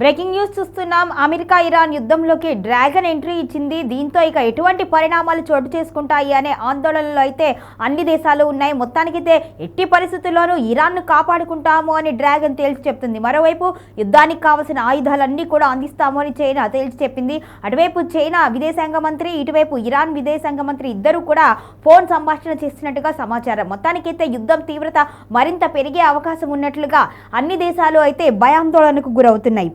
Breaking news చూస్తున్నాం. America Iran యుద్ధంలోకి dragon entry ఇచ్చింది. దీంతో ఇక ఎటువంటి పరిణామాలు చోటు చేసుకుంటాయి అనే ఆందోళనలో అయితే అన్ని దేశాలు ఉన్నాయి. మొత్తానికైతే ఎట్టి పరిస్థితుల్లోనూ ఇరాన్ను కాపాడుకుంటాము అని డ్రాగన్ తేల్చి చెప్తుంది. మరోవైపు యుద్ధానికి కావాల్సిన ఆయుధాలన్నీ కూడా అందిస్తాము అని చైనా తేల్చి చెప్పింది. అటువైపు చైనా విదేశాంగ మంత్రి, ఇటువైపు ఇరాన్ విదేశాంగ మంత్రి ఇద్దరు కూడా ఫోన్ సంభాషణ చేస్తున్నట్టుగా సమాచారం. మొత్తానికైతే యుద్ధం తీవ్రత మరింత పెరిగే అవకాశం ఉన్నట్లుగా అన్ని దేశాలు అయితే భయాందోళనకు గురవుతున్నాయి.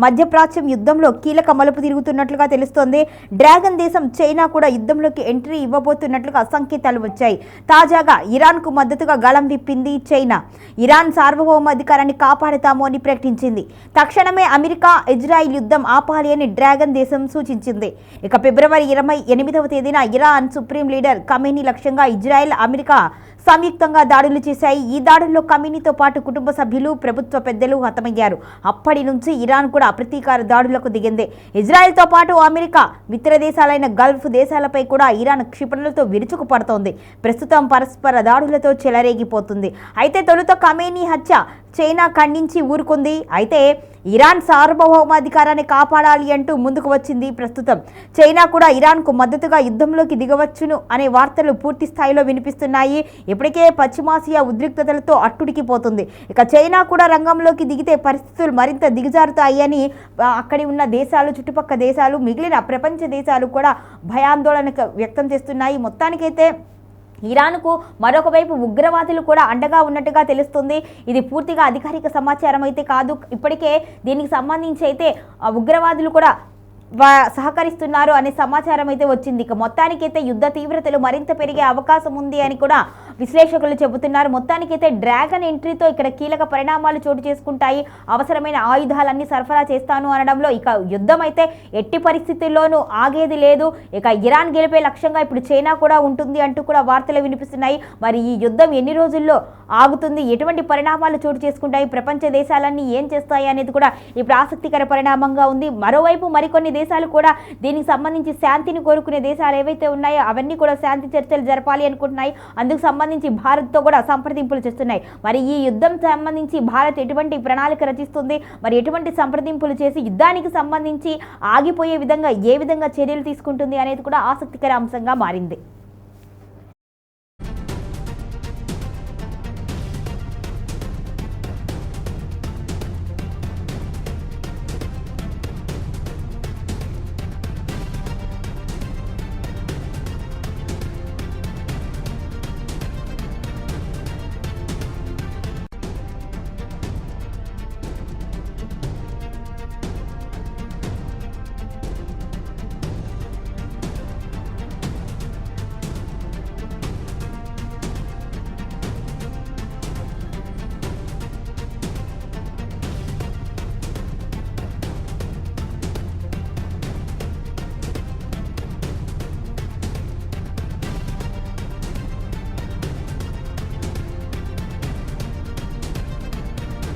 మధ్యప్రాచ్యం యుద్ధంలో కీలక మలుపు తిరుగుతున్నట్లుగా తెలుస్తోంది. డ్రాగన్ దేశం చైనా కూడా యుద్ధంలోకి ఎంట్రీ ఇవ్వబోతున్నట్లుగా సంకేతాలు వచ్చాయి. తాజాగా ఇరాన్కు మద్దతుగా గళం విప్పింది చైనా. ఇరాన్ సార్వభౌమాధికారాన్ని కాపాడుతాము అని ప్రకటించింది. తక్షణమే అమెరికా ఇజ్రాయిల్ యుద్ధం ఆపాలి అని డ్రాగన్ దేశం సూచించింది. ఇక ఫిబ్రవరి 28వ తేదీన ఇరాన్ సుప్రీం లీడర్ ఖమేనీ లక్ష్యంగా ఇజ్రాయెల్, అమెరికా సంయుక్తంగా దాడులు చేశాయి. ఈ దాడుల్లో ఖమేనీతో పాటు కుటుంబ సభ్యులు, ప్రభుత్వ పెద్దలు హతమయ్యారు. అప్పటి నుంచి ఇరాన్ కూడా ప్రతీకార దాడులకు దిగింది. ఇజ్రాయెల్తో పాటు అమెరికా మిత్ర దేశాలైన గల్ఫ్ దేశాలపై కూడా ఇరాన్ క్షిపణులతో విరుచుకుపడుతోంది. ప్రస్తుతం పరస్పర దాడులతో చెలరేగిపోతుంది. అయితే తొలుత ఖమేనీ హత్య చైనా ఖండించి ఊరుకుంది. అయితే ఇరాన్ సార్వభౌమాధికారాన్ని కాపాడాలి అంటూ ముందుకు వచ్చింది. ప్రస్తుతం చైనా కూడా ఇరాన్కు మద్దతుగా యుద్ధంలోకి దిగవచ్చును అనే వార్తలు పూర్తి స్థాయిలో వినిపిస్తున్నాయి. ఇప్పటికే పశ్చిమాసియా ఉద్రిక్తతలతో అట్టుడికిపోతుంది. ఇక చైనా కూడా రంగంలోకి దిగితే పరిస్థితులు మరింత దిగజారుతాయి అని అక్కడి ఉన్న దేశాలు, చుట్టుపక్కల దేశాలు, మిగిలిన ప్రపంచ దేశాలు కూడా భయాందోళన వ్యక్తం చేస్తున్నాయి. మొత్తానికైతే ఇరాన్కు మరొక వైపు ఉగ్రవాదులు కూడా అండగా ఉన్నట్టుగా తెలుస్తుంది. ఇది పూర్తిగా అధికారిక సమాచారం అయితే కాదు. ఇప్పటికే దీనికి సంబంధించి అయితే ఉగ్రవాదులు కూడా సహకరిస్తున్నారు అనే సమాచారం అయితే వచ్చింది. ఇక మొత్తానికైతే యుద్ధ తీవ్రతలు మరింత పెరిగే అవకాశం ఉంది అని కూడా విశ్లేషకులు చెబుతున్నారు. మొత్తానికైతే డ్రాగన్ ఎంట్రీతో ఇక్కడ కీలక పరిణామాలు చోటు చేసుకుంటాయి. అవసరమైన ఆయుధాలన్నీ సరఫరా చేస్తాను అనడంలో ఇక యుద్ధం అయితే ఎట్టి పరిస్థితుల్లోనూ ఆగేది లేదు. ఇక ఇరాన్ గెలిపే లక్ష్యంగా ఇప్పుడు చైనా కూడా ఉంటుంది అంటూ కూడా వార్తలు వినిపిస్తున్నాయి. మరి ఈ యుద్ధం ఎన్ని రోజుల్లో ఆగుతుంది, ఎటువంటి పరిణామాలు చోటు చేసుకుంటాయి, ప్రపంచ దేశాలన్నీ ఏం చేస్తాయి అనేది కూడా ఇప్పుడు ఆసక్తికర పరిణామంగా ఉంది. మరోవైపు మరికొన్ని దేశాలు కూడా దీనికి సంబంధించి శాంతిని కోరుకునే దేశాలు ఏవైతే ఉన్నాయో అవన్నీ కూడా శాంతి చర్చలు జరపాలి అనుకుంటున్నాయి. అందుకు సంబంధించి భారత్తో కూడా సంప్రదింపులు చేస్తున్నాయి. మరి ఈ యుద్ధం సంబంధించి భారత్ ఎటువంటి ప్రణాళిక రచిస్తుంది, మరి ఎటువంటి సంప్రదింపులు చేసి యుద్ధానికి సంబంధించి ఆగిపోయే విధంగా ఏ విధంగా చర్యలు తీసుకుంటుంది అనేది కూడా ఆసక్తికర అంశంగా మారింది.